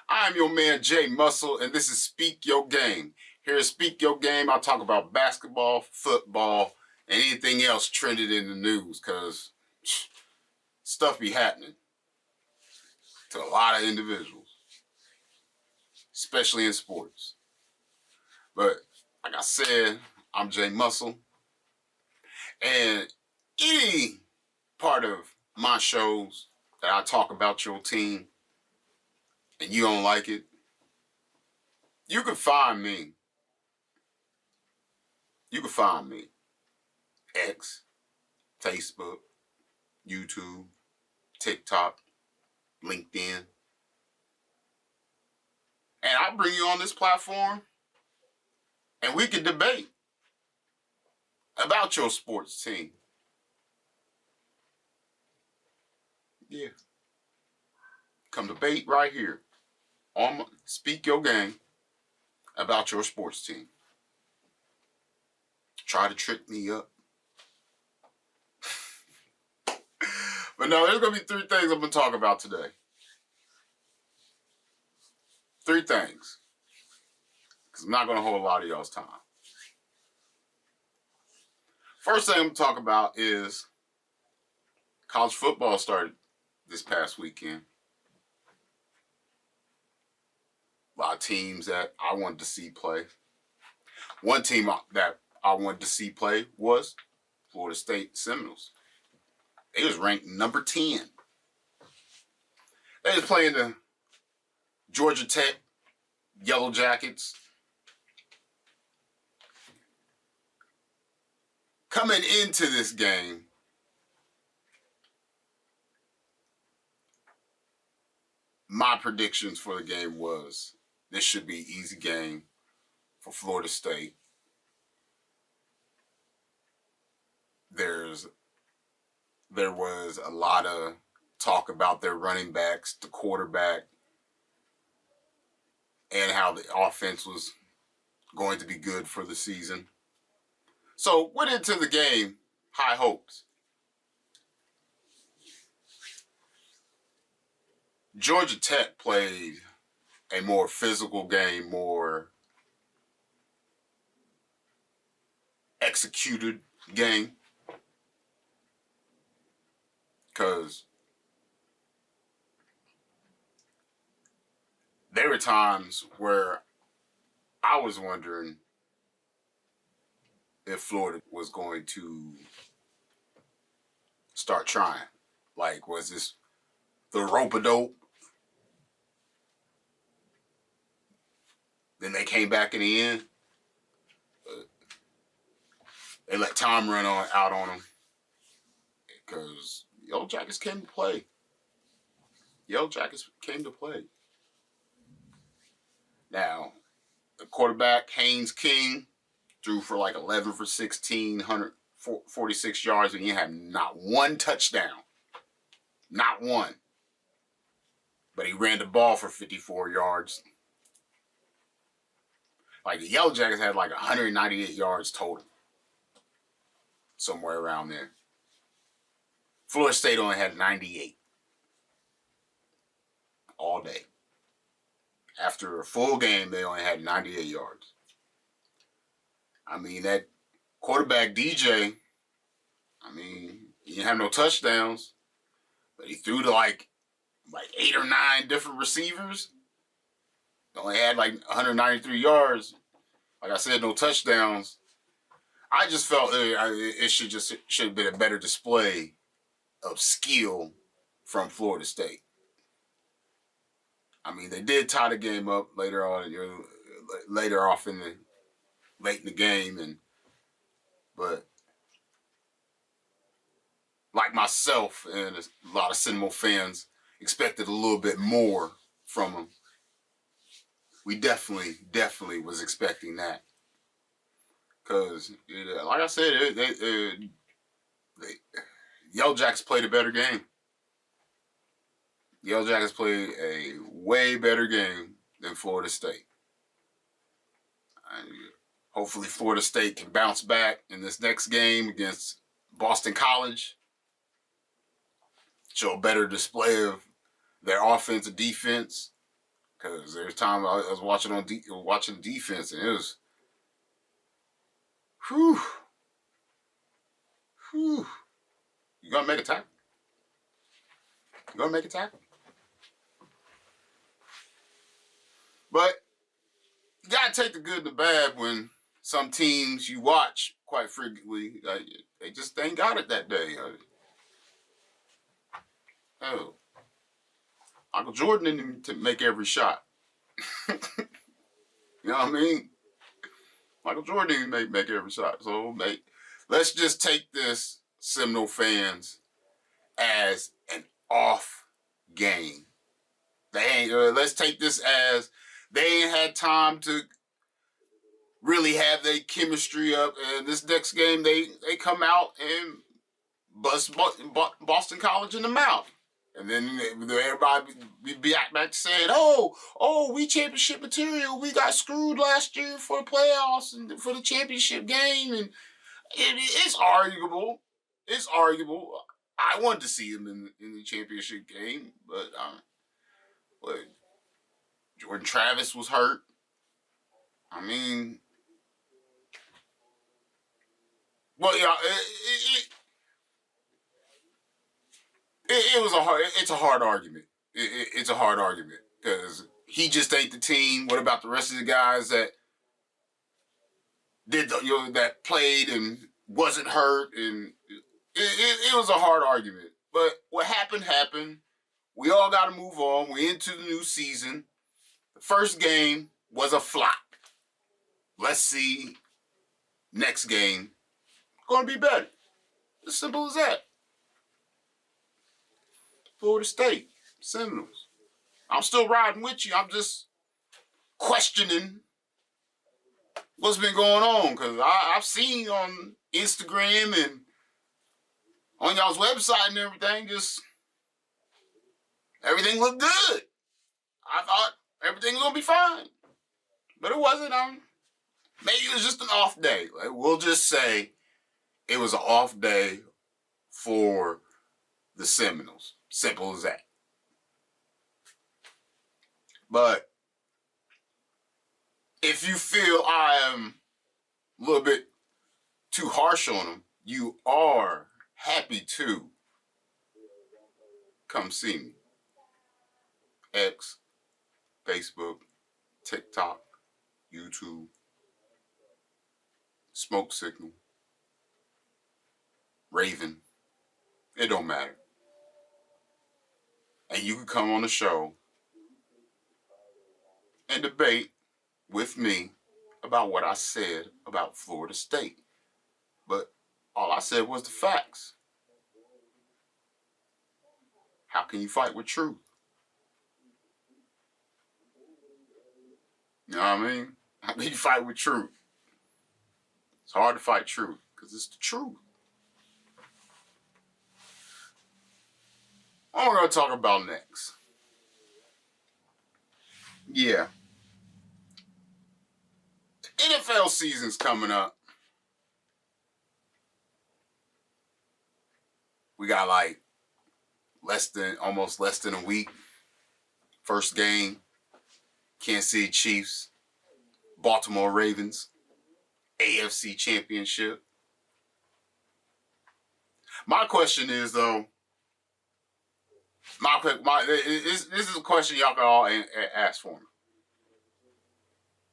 I'm your man Jay Muscle, and this is Speak Your Game. Here at Speak Your Game, I'll talk about basketball, football, and anything else trended in the news, because stuff be happening to a lot of individuals, especially in sports. But like I said, I'm Jay Muscle, and any part of my shows that I talk about your team and you don't like it, you can find me. You can find me. X, Facebook, YouTube, TikTok, LinkedIn. And I'll bring you on this platform and we can debate about your sports team. Yeah. Come debate right here on Speak Your Game about your sports team. Try to trick me up. But no, there's going to be 3 things I'm going to talk about today. 3 things. Because I'm not going to hold a lot of y'all's time. First thing I'm going to talk about is college football started this past weekend. A lot of teams that I wanted to see play. One team that I wanted to see play was Florida State Seminoles. They was ranked number 10. They was playing the Georgia Tech Yellow Jackets. Coming into this game, my predictions for the game was this should be an easy game for Florida State. There was a lot of talk about their running backs, the quarterback, and how the offense was going to be good for the season. So went into the game, high hopes. Georgia Tech played a more physical game, more executed game. Because there were times where I was wondering if Florida was going to start trying. Like, was this the rope-a-dope? Then they came back in the end. They let time run out on them. Because Yellow Jackets came to play. Yellow Jackets came to play. Now, the quarterback, Haynes King, threw for like 11 for 16, 146 yards, and he had not one touchdown. Not one. But he ran the ball for 54 yards. Like, the Yellow Jackets had like 198 yards total. Somewhere around there. Florida State only had 98. All day. After a full game, they only had 98 yards. I mean, that quarterback DJ, he didn't have no touchdowns, but he threw to like 8 or 9 different receivers. Only had like 193 yards. Like I said, no touchdowns. I just felt it should have been a better display of skill from Florida State. They did tie the game up later on, late in the game, but like myself and a lot of Seminole fans expected a little bit more from them. We definitely was expecting that. Because, like I said, Yellow Jackets played a better game. Yellow Jackets played a way better game than Florida State. Hopefully Florida State can bounce back in this next game against Boston College. Show a better display of their offense and defense. Because there's time I was watching defense, and it was, whew, whew. You gonna make a tackle? You gonna make a tackle? But you gotta take the good and the bad when some teams you watch quite frequently, they just ain't got it that day. Oh, Michael Jordan didn't make every shot. You know what I mean? Michael Jordan didn't make every shot. So let's just take this, Seminole fans, as an off game. They ain't. Let's take this as they ain't had time to really have their chemistry up. And this next game, they come out and bust Boston College in the mouth. And then everybody be back to saying, oh, we championship material. We got screwed last year for the playoffs and for the championship game. And it's arguable. It's arguable. I wanted to see him in the championship game, but Jordan Travis was hurt. I mean, well, yeah, it's a hard argument. It's a hard argument because he just ain't the team. What about the rest of the guys that that played and wasn't hurt? And it was a hard argument. But what happened. We all got to move on. We're into the new season. The first game was a flop. Let's see next game. Going to be better. As simple as that. Florida State, Seminoles. I'm still riding with you. I'm just questioning what's been going on because I've seen on Instagram and on y'all's website and everything, just everything looked good. I thought everything was going to be fine. But it wasn't. Maybe it was just an off day. Like, we'll just say it was an off day for the Seminoles. Simple as that. But if you feel I am a little bit too harsh on them, you are happy to come see me. X, Facebook, TikTok, YouTube, Smoke Signal, Raven. It don't matter. And you can come on the show and debate with me about what I said about Florida State. But all I said was the facts. How can you fight with truth? You know what I mean? How can you fight with truth? It's hard to fight truth because it's the truth. What am I going to talk about next? Yeah. NFL season's coming up. We got like almost less than a week. First game, Kansas City Chiefs, Baltimore Ravens, AFC Championship. My question is though, this is a question y'all can all ask for me.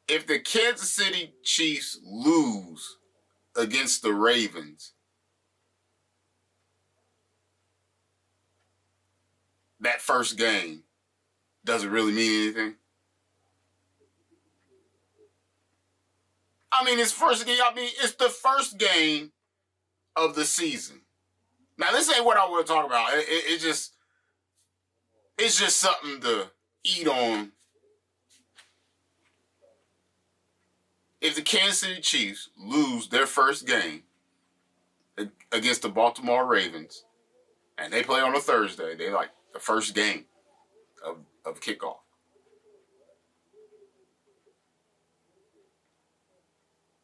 If the Kansas City Chiefs lose against the Ravens, that first game, does it really mean anything? I mean, it's the first game of the season. Now, this ain't what I want to talk about. It's just something to eat on. If the Kansas City Chiefs lose their first game against the Baltimore Ravens, and they play on a Thursday, they like the first game of kickoff.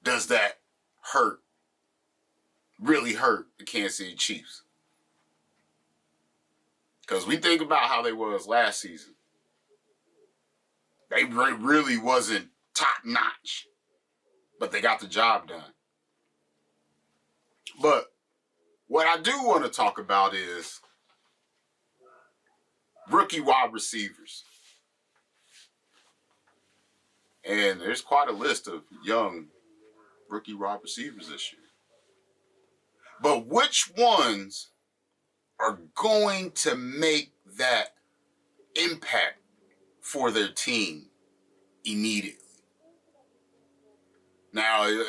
Does that really hurt the Kansas City Chiefs? Because we think about how they was last season. They really wasn't top notch, but they got the job done. But what I do want to talk about is rookie wide receivers. And there's quite a list of young rookie wide receivers this year. But which ones are going to make that impact for their team immediately? Now, the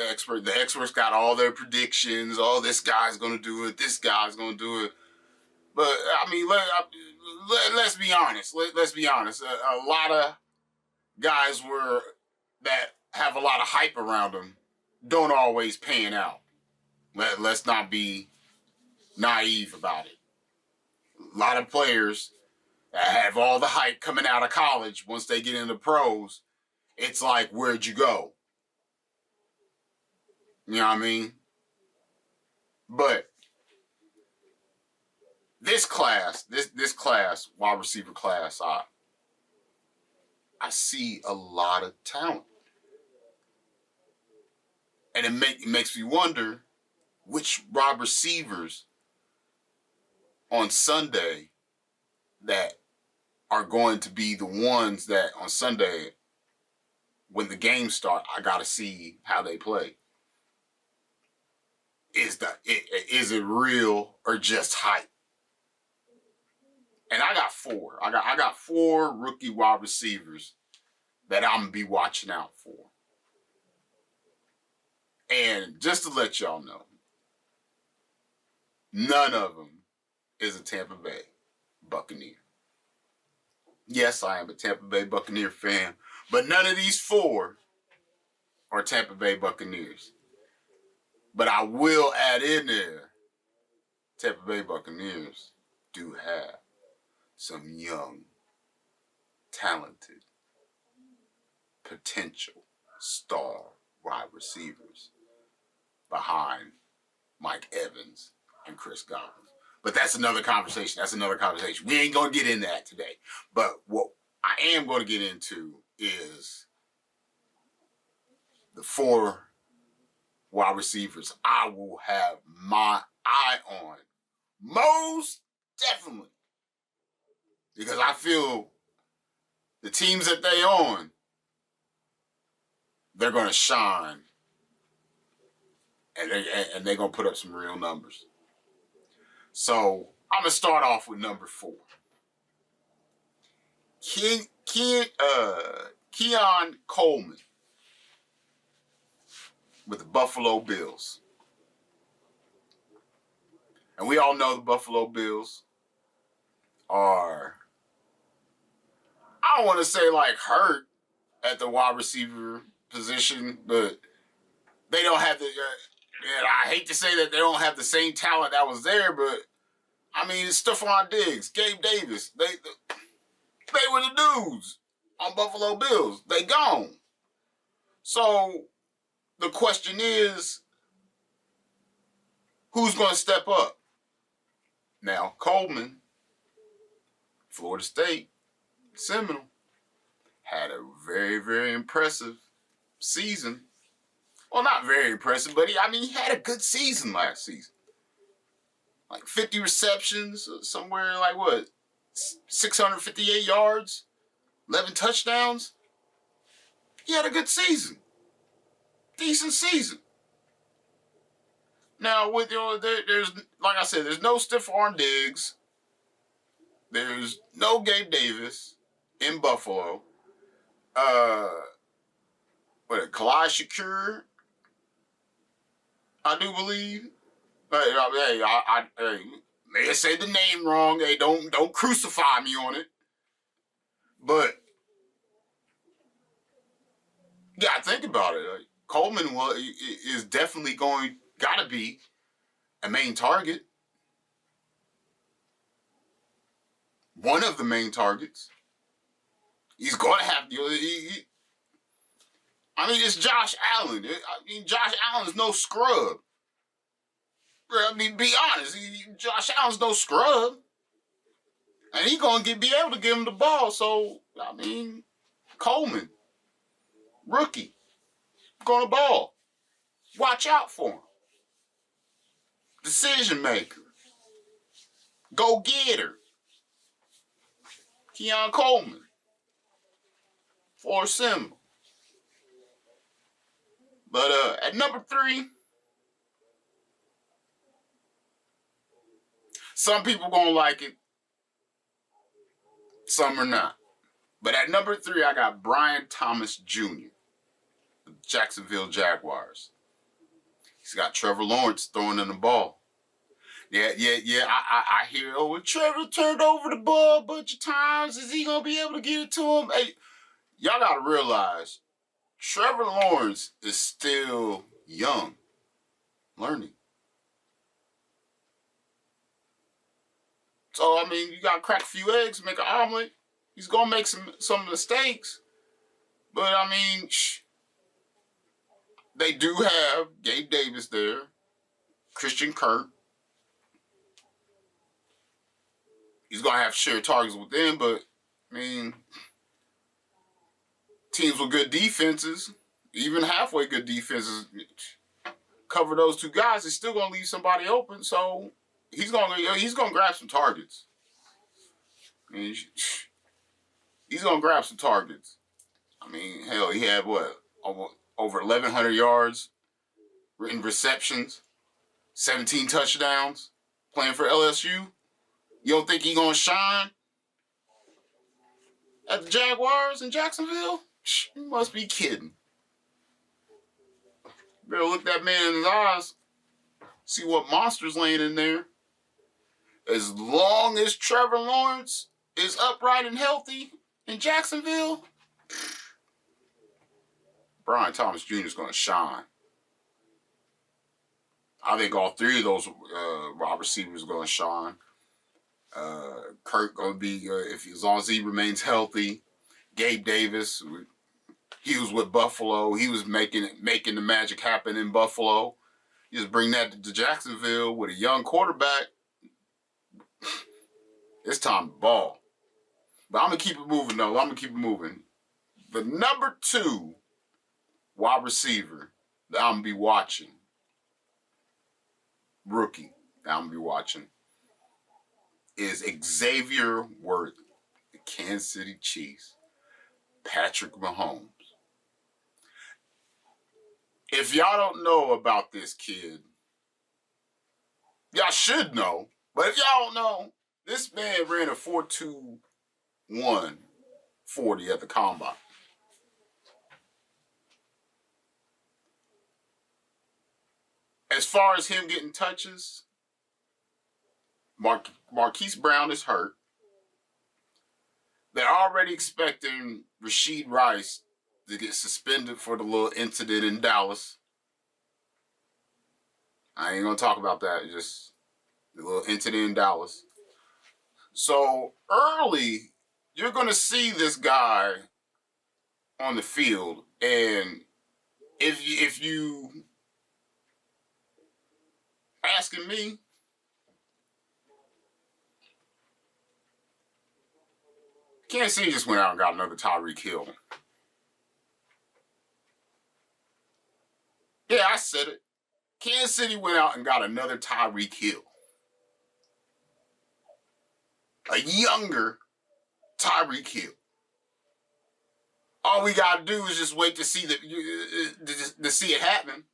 experts got all their predictions. Oh, this guy's going to do it. This guy's going to do it. But, I mean, let's be honest. Let's be honest. A lot of guys that have a lot of hype around them don't always pan out. Let's not be naive about it. A lot of players that have all the hype coming out of college, once they get into pros, it's like, where'd you go? You know what I mean? But this class, wide receiver class, I see a lot of talent. And it makes me wonder which wide receivers on Sunday that are going to be the ones that on Sunday, when the games start, I got to see how they play. Is it real or just hype? And I got four. I got four rookie wide receivers that I'm gonna be watching out for. And just to let y'all know, none of them is a Tampa Bay Buccaneer. Yes, I am a Tampa Bay Buccaneer fan, but none of these four are Tampa Bay Buccaneers. But I will add in there, Tampa Bay Buccaneers do have some young, talented, potential star wide receivers behind Mike Evans and Chris Godwin. But that's another conversation. We ain't going to get into that today. But what I am going to get into is the four wide receivers I will have my eye on most definitely. Because I feel the teams that they on, they're going to shine. And they're going to put up some real numbers. So I'm going to start off with number 4. Keon Coleman with the Buffalo Bills. And we all know the Buffalo Bills are, I don't want to say like hurt at the wide receiver position, but they don't have the, I hate to say that they don't have the same talent that was there, but I mean, it's Stephon Diggs, Gabe Davis, they were the dudes on Buffalo Bills. They gone. So the question is, who's going to step up? Now, Coleman, Florida State, Seminole, had a very, very impressive season. Well, not very impressive, but he had a good season last season. Like 50 receptions, somewhere like 658 yards, 11 touchdowns. He had a good season. Decent season. Now, with there's like I said, there's no Stephon Diggs. There's no Gabe Davis in Buffalo. Khalil Shakur, I do believe. I may have said the name wrong. Hey, don't crucify me on it. But yeah, think about it. Coleman is definitely gotta be a main target. One of the main targets. He's going to have. It's Josh Allen. Josh Allen's no scrub. Be honest. Josh Allen's no scrub. And he's going to be able to give him the ball. So, Coleman, rookie, going to ball. Watch out for him. Decision maker. Go getter. Keon Coleman. For a symbol. But at number 3, some people gonna like it. Some are not. But at number 3, I got Brian Thomas Jr., the Jacksonville Jaguars. He's got Trevor Lawrence throwing in the ball. Yeah. I hear, Trevor turned over the ball a bunch of times. Is he going to be able to get it to him? Hey, y'all got to realize, Trevor Lawrence is still young, learning. So, I mean, you got to crack a few eggs, make an omelet. He's going to make some mistakes. But, I mean, they do have Gabe Davis there, Christian Kirk. He's going to have shared targets with them, but, I mean, teams with good defenses, even halfway good defenses, cover those 2 guys, he's still going to leave somebody open, so he's going to grab some targets. I mean, he's going to grab some targets. I mean, hell, he had what? Over 1,100 yards in receptions, 17 touchdowns, playing for LSU. You don't think he's going to shine at the Jaguars in Jacksonville? You must be kidding. Better look that man in his eyes, see what monster's laying in there. As long as Trevor Lawrence is upright and healthy in Jacksonville, Brian Thomas Jr. is going to shine. I think all 3 of those wide receivers are going to shine. Kirk going to be, as long as he remains healthy. Gabe Davis, he was with Buffalo. He was making the magic happen in Buffalo. You just bring that to Jacksonville with a young quarterback. It's time to ball. But I'm going to keep it moving, though. I'm going to keep it moving. The number 2 wide receiver that I'm going to be watching, rookie that I'm going to be watching, is Xavier Worthy, the Kansas City Chiefs, Patrick Mahomes. If y'all don't know about this kid, y'all should know. But if y'all don't know, this man ran a 4.21 40 at the combine. As far as him getting touches, Marquise Brown is hurt. They're already expecting Rashid Rice to get suspended for the little incident in Dallas. I ain't going to talk about that. Just the little incident in Dallas. So early, you're going to see this guy on the field. And if you asking me, Kansas City just went out and got another Tyreek Hill. Yeah, I said it. Kansas City went out and got another Tyreek Hill. A younger Tyreek Hill. All we got to do is just wait to see to see it happen.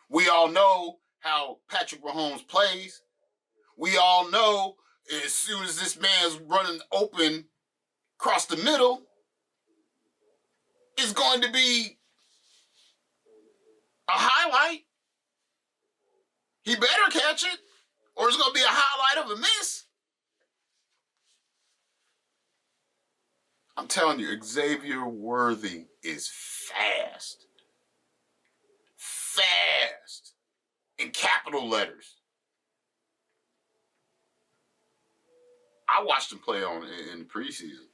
We all know how Patrick Mahomes plays. We all know as soon as this man's running open across the middle, it's going to be a highlight. He better catch it, or it's going to be a highlight of a miss. I'm telling you, Xavier Worthy is fast. Fast. In capital letters. I watched him play in the preseason.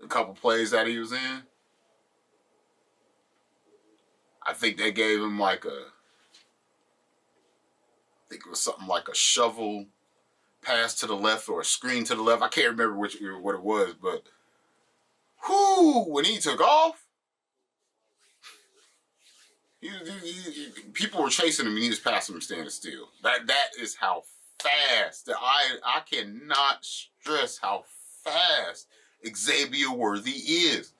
A couple plays that he was in. I think they gave him I think it was something like a shovel pass to the left or a screen to the left. I can't remember what it was, but when he took off, people were chasing him and he was passing him standing still. That is how fast. I cannot stress how fast Xavier Worthy is.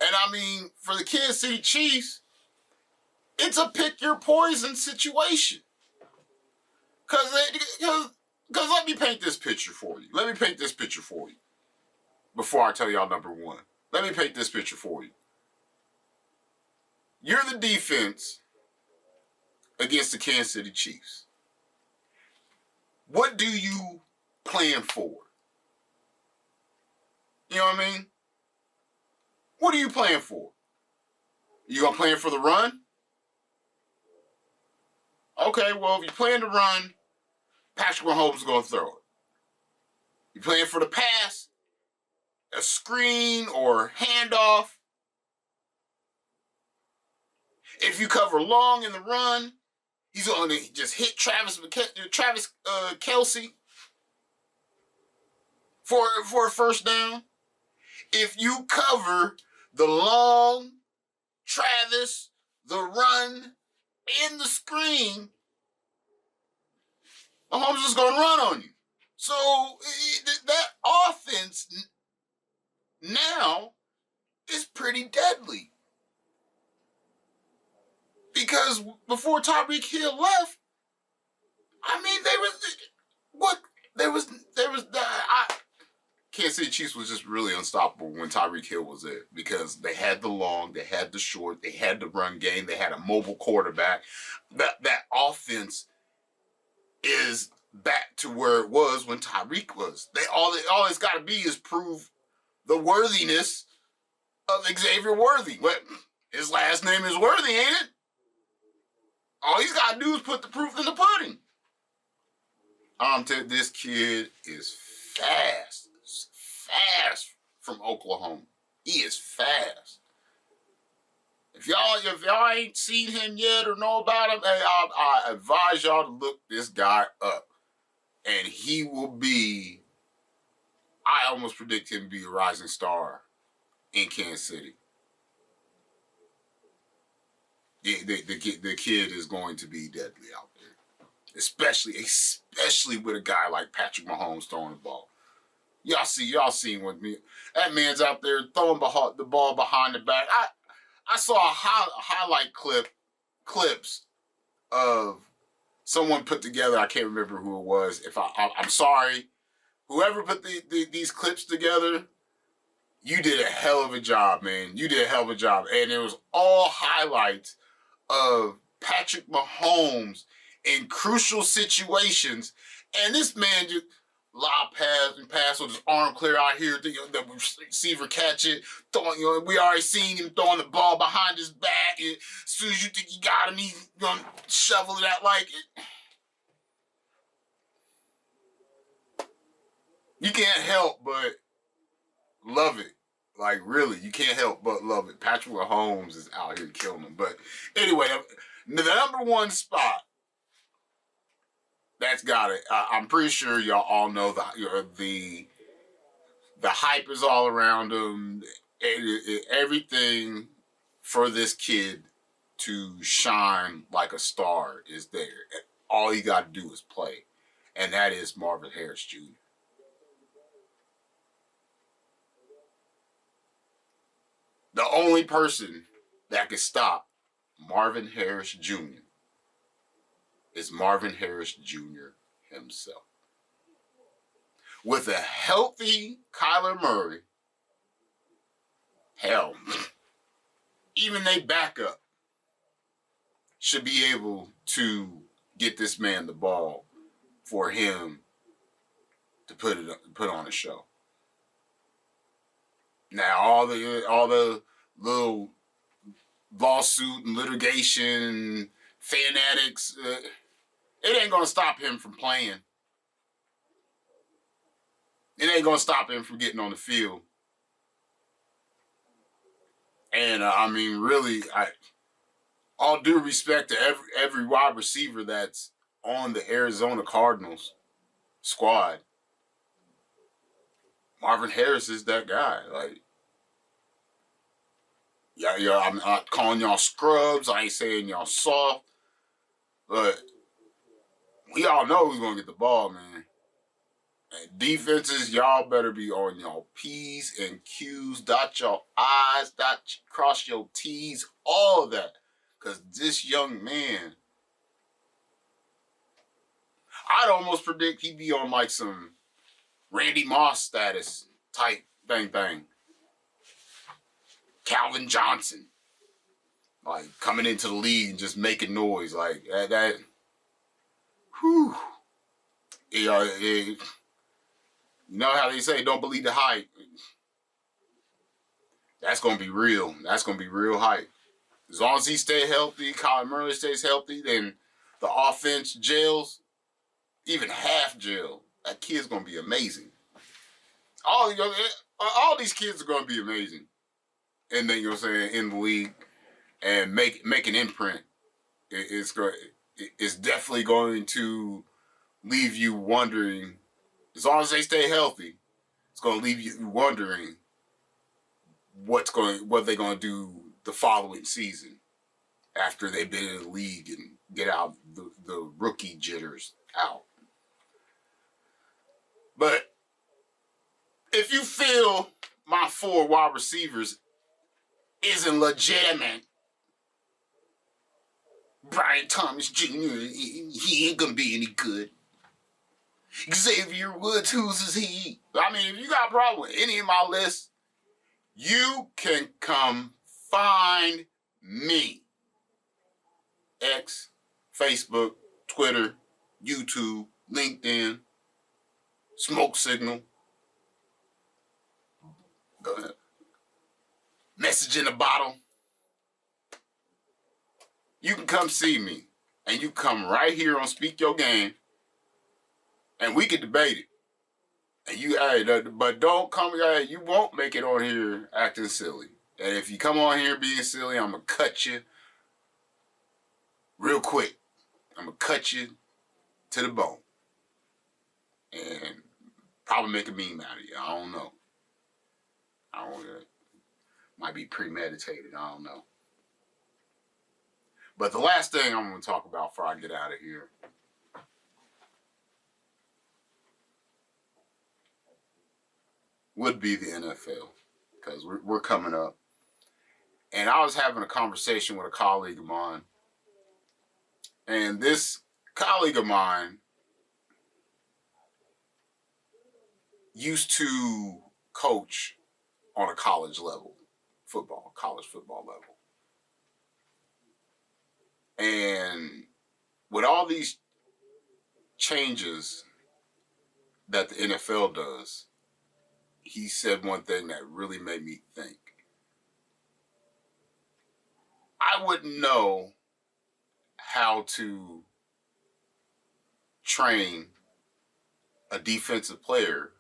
And I mean, for the Kansas City Chiefs, it's a pick your poison situation. Because let me paint this picture for you. Before I tell y'all number one. Let me paint this picture for you. You're the defense against the Kansas City Chiefs. What do you plan for? You know what I mean? What are you playing for? You gonna plan for the run? Okay, well, if you plan to run, Patrick Mahomes is gonna throw it. You playing for the pass, a screen or handoff. If you cover long in the run, he's gonna just hit Travis Kelce for a first down. If you cover the long, Travis, the run, and the screen, Mahomes is going to run on you. So that offense now is pretty deadly. Because before Tyreek Hill left, I mean, Kansas City Chiefs was just really unstoppable when Tyreek Hill was there because they had the long, they had the short, they had the run game, they had a mobile quarterback. That offense is back to where it was when Tyreek was. All it's got to be is prove the worthiness of Xavier Worthy. His last name is Worthy, ain't it? All he's got to do is put the proof in the pudding. This kid is fast from Oklahoma. He is fast. If y'all ain't seen him yet or know about him, hey, I advise y'all to look this guy up. And he will be, I almost predict him to be a rising star in Kansas City. The kid is going to be deadly out there. Especially with a guy like Patrick Mahomes throwing the ball. Y'all seen what me. That man's out there throwing the ball behind the back. I saw highlight clips of someone put together. I can't remember who it was. I'm sorry, whoever put these clips together, you did a hell of a job, man. You did a hell of a job, and it was all highlights of Patrick Mahomes in crucial situations, and this man just lob pass with his arm clear out here. The receiver catch it. We already seen him throwing the ball behind his back. And as soon as you think he got him, he's gonna shovel it out like it. You can't help but love it. Like, really, you can't help but love it. Patrick Mahomes is out here killing them. But anyway, the number one spot, that's got it. I'm pretty sure y'all all know the hype is all around him. Everything for this kid to shine like a star is there. All he got to do is play. And that is Marvin Harris Jr. The only person that can stop Marvin Harris Jr. is Marvin Harris Jr. himself. With a healthy Kyler Murray, hell, even they backup should be able to get this man the ball for him to put on a show. Now, all the little lawsuit and litigation, fanatics, it ain't going to stop him from playing. It ain't going to stop him from getting on the field. And, I mean, really, all due respect to every wide receiver that's on the Arizona Cardinals squad, Marvin Harris is that guy. Like, yeah, I'm not calling y'all scrubs. I ain't saying y'all soft. But we all know who's going to get the ball, man. And defenses, y'all better be on y'all P's and Q's, dot your I's, cross your T's, all of that. Because this young man, I'd almost predict he'd be on like some Randy Moss status type thing. Calvin Johnson. Like coming into the league and just making noise. Like that whew. You know how they say, don't believe the hype. That's going to be real. That's going to be real hype. As long as he stay healthy, Kyler Murray stays healthy, then the offense gels, even half gel. That kid's going to be amazing. All these kids are going to be amazing. And then, you know what I'm saying, in the league and make an imprint. It's definitely going to leave you wondering, as long as they stay healthy, it's going to leave you wondering what they're going to do the following season after they've been in the league and get out the rookie jitters out. But if you feel my 4 wide receivers isn't legitimate, Brian Thomas Jr., he ain't going to be any good. Xavier Woods, whose is he? I mean, if you got a problem with any of my lists, you can come find me. X, Facebook, Twitter, YouTube, LinkedIn, Smoke Signal, Message in a Bottle. You can come see me, and you come right here on Speak Your Game, and we can debate it. And but don't come, you won't make it on here acting silly. And if you come on here being silly, I'm going to cut you real quick. I'm going to cut you to the bone. And probably make a meme out of you. I don't know. Might be premeditated. I don't know. But the last thing I'm going to talk about before I get out of here would be the NFL, because we're coming up. And I was having a conversation with a colleague of mine, and this colleague of mine used to coach on a college football level. And with all these changes that the NFL does, he said one thing that really made me think. I wouldn't know how to train a defensive player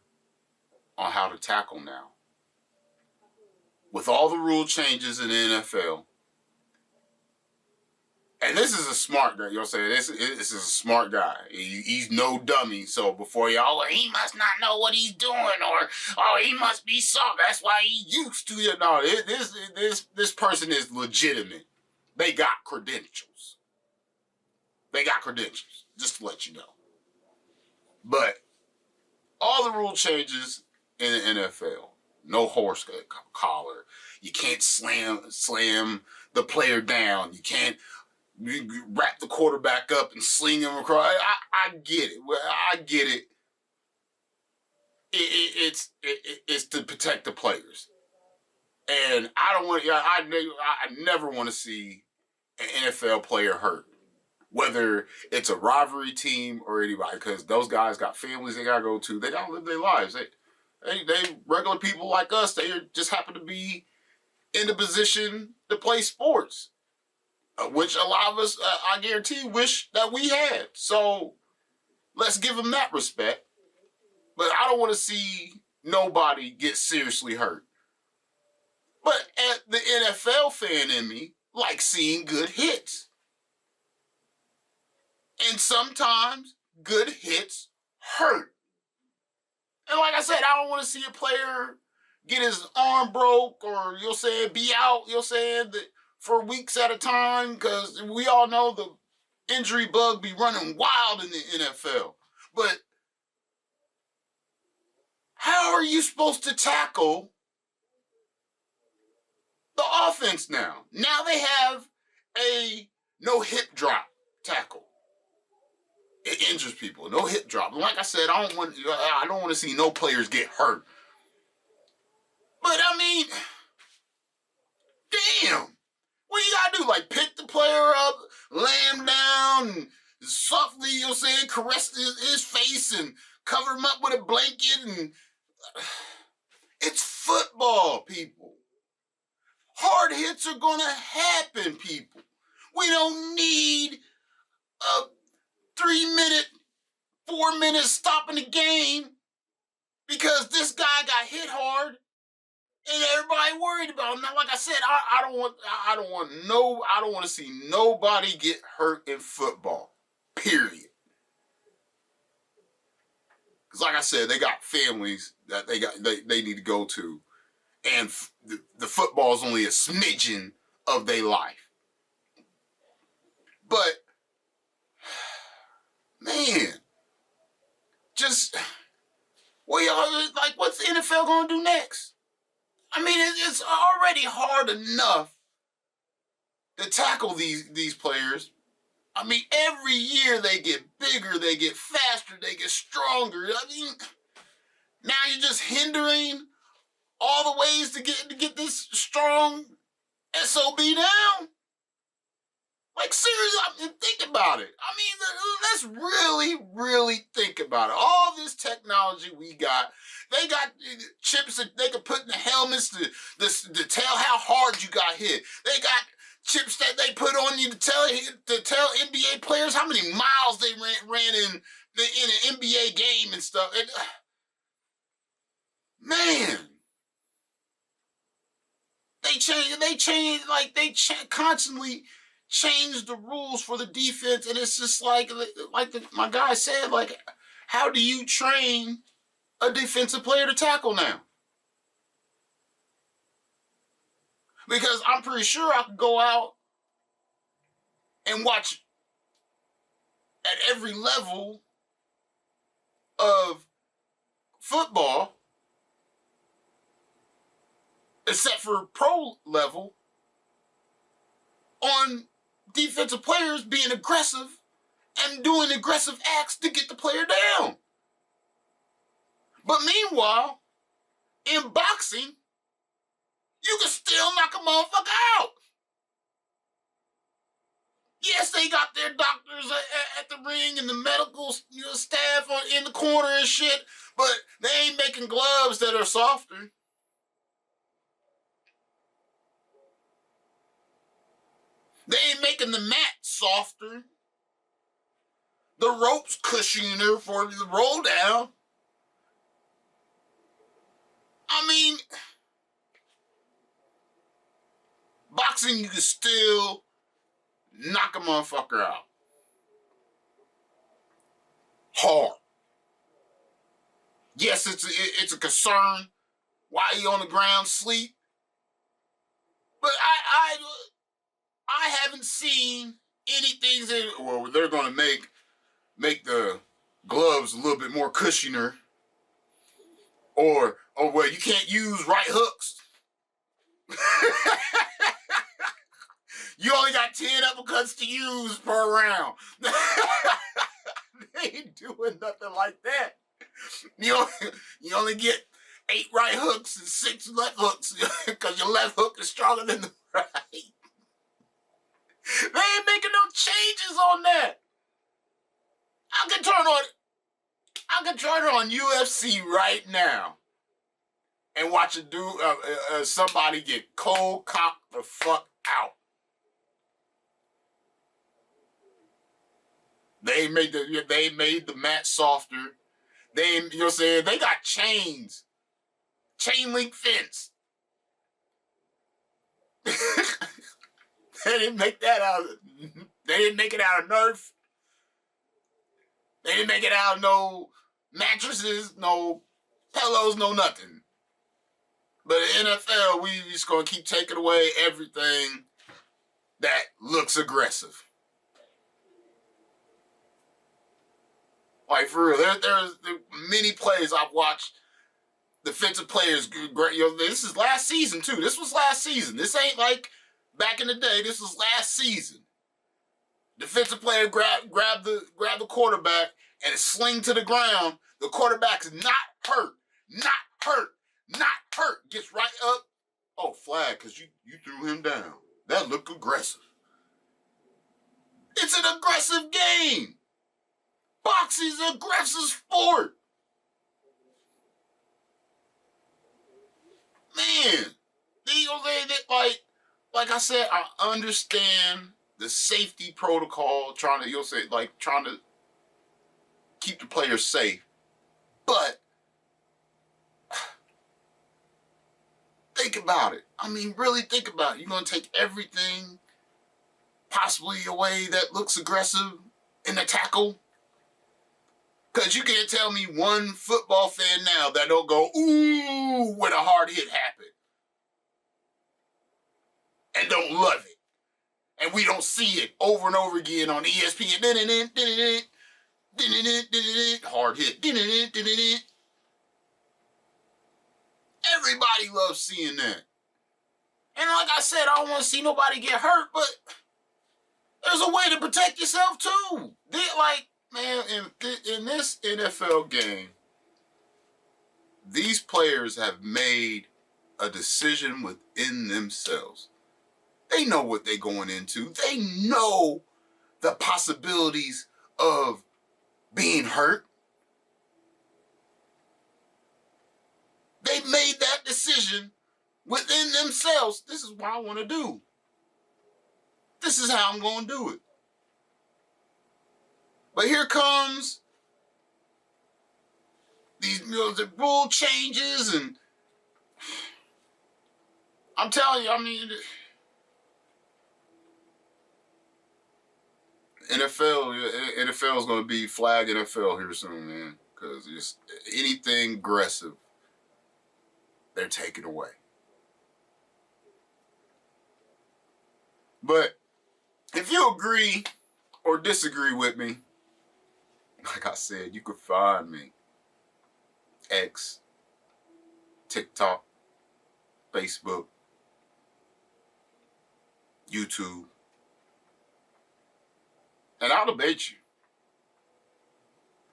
on how to tackle now. With all the rule changes in the NFL, and this is a smart guy, you know what I'm saying? This is a smart guy. He's no dummy. So before y'all, he must not know what he's doing, or he must be soft. That's why he used to. No, this person is legitimate. They got credentials. Just to let you know. But all the rule changes in the NFL. No horse collar. You can't slam the player down. You can't wrap the quarterback up and sling him across. I get it. Well, I get it. It's to protect the players. And I never want to see an NFL player hurt, whether it's a rivalry team or anybody, because those guys got families they gotta go to. They gotta live their lives. They regular people like us. They just happen to be in the position to play sports, which a lot of us, I guarantee, wish that we had. So let's give them that respect. But I don't want to see nobody get seriously hurt. But the NFL fan in me likes seeing good hits. And sometimes good hits hurt. And like I said, I don't want to see a player get his arm broke or you'll say be out, you'll say that for weeks at a time, because we all know the injury bug be running wild in the NFL. But how are you supposed to tackle the offense now? Now they have a no hip drop tackle. It injures people. No hip drop. Like I said, I don't want to see no players get hurt. But I mean, damn. What you gotta do? Like pick the player up, lay him down, and softly, you know what I'm saying, caress his face and cover him up with a blanket, and it's football, people. Hard hits are gonna happen, people. We don't need a 3-minute, 4-minute stop in the game because this guy got hit hard and everybody worried about him. Now, like I said, I don't want to see nobody get hurt in football. Period. Because like I said, they got families that they need to go to, and the football is only a smidgen of their life. But man, just what's the NFL gonna do next? I mean, it's already hard enough to tackle these players. I mean, every year they get bigger, they get faster, they get stronger. I mean, now you're just hindering all the ways to get this strong SOB down. Like, seriously, I mean, think about it. I mean, let's really, really think about it. All this technology we got, they got chips that they can put in the helmets to tell how hard you got hit. They got chips that they put on you to tell NBA players how many miles they ran in an NBA game and stuff. And, man, they constantly change the rules for the defense, and it's just like my guy said, like, how do you train a defensive player to tackle now? Because I'm pretty sure I could go out and watch at every level of football, except for pro level, on defensive players being aggressive and doing aggressive acts to get the player down. But meanwhile, in boxing, you can still knock a motherfucker out. Yes, they got their doctors at the ring and the medical staff in the corner and shit, but they ain't making gloves that are softer. They ain't making the mat softer. The ropes cushioner for the roll down. I mean, boxing, you can still knock a motherfucker out. Hard. Yes, it's a concern why he on the ground sleep. But I haven't seen anything that, well, they're going to make the gloves a little bit more cushioner. Or well, you can't use right hooks. You only got 10 uppercuts to use per round. They ain't doing nothing like that. You only get 8 right hooks and 6 left hooks because your left hook is stronger than the right. They ain't making no changes on that. I can turn on UFC right now and watch somebody get cold cocked the fuck out. They made the mat softer. They got chains, chain link fence. They didn't make that out. They didn't make it out of Nerf. They didn't make it out of no mattresses, no Hellos, no nothing. But in NFL, we just going to keep taking away everything that looks aggressive. Like, for real, there's many plays I've watched defensive players. This is last season, too. This was last season. This ain't like back in the day. This was last season. Defensive player grab the quarterback and sling to the ground. The quarterback's not hurt. Gets right up. Oh, flag, because you threw him down. That looked aggressive. It's an aggressive game. Boxing's an aggressive sport. Man, like I said, I understand the safety protocol, trying to keep the players safe. But think about it. I mean, really think about it. You're going to take everything possibly away that looks aggressive in the tackle? Because you can't tell me one football fan now that don't go, ooh, when a hard hit happened. And don't love it. And we don't see it over and over again on ESPN. Hard hit. Everybody loves seeing that. And like I said, I don't want to see nobody get hurt, but there's a way to protect yourself too. Man, in this NFL game, these players have made a decision within themselves. They know what they're going into. They know the possibilities of being hurt. They made that decision within themselves. This is what I want to do. This is how I'm going to do it. But here comes these the rule changes, and I'm telling you, I mean, NFL is going to be flag NFL here soon, man, because it's anything aggressive, they're taking away. But if you agree or disagree with me, like I said, you could find me X, TikTok, Facebook, YouTube, and I'll debate you,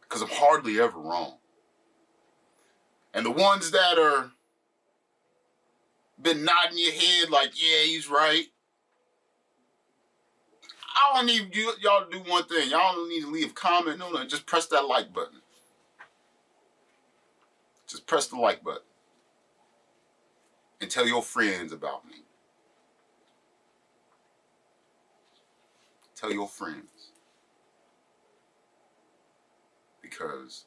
because I'm hardly ever wrong. And the ones that are been nodding your head like, yeah, he's right, I don't need y'all to do one thing. Y'all don't need to leave a comment. No, just press that like button. Just press the like button. And tell your friends about me. Tell your friends. Because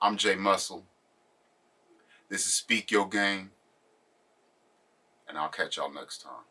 I'm Jay Muscle. This is Speak Your Game. And I'll catch y'all next time.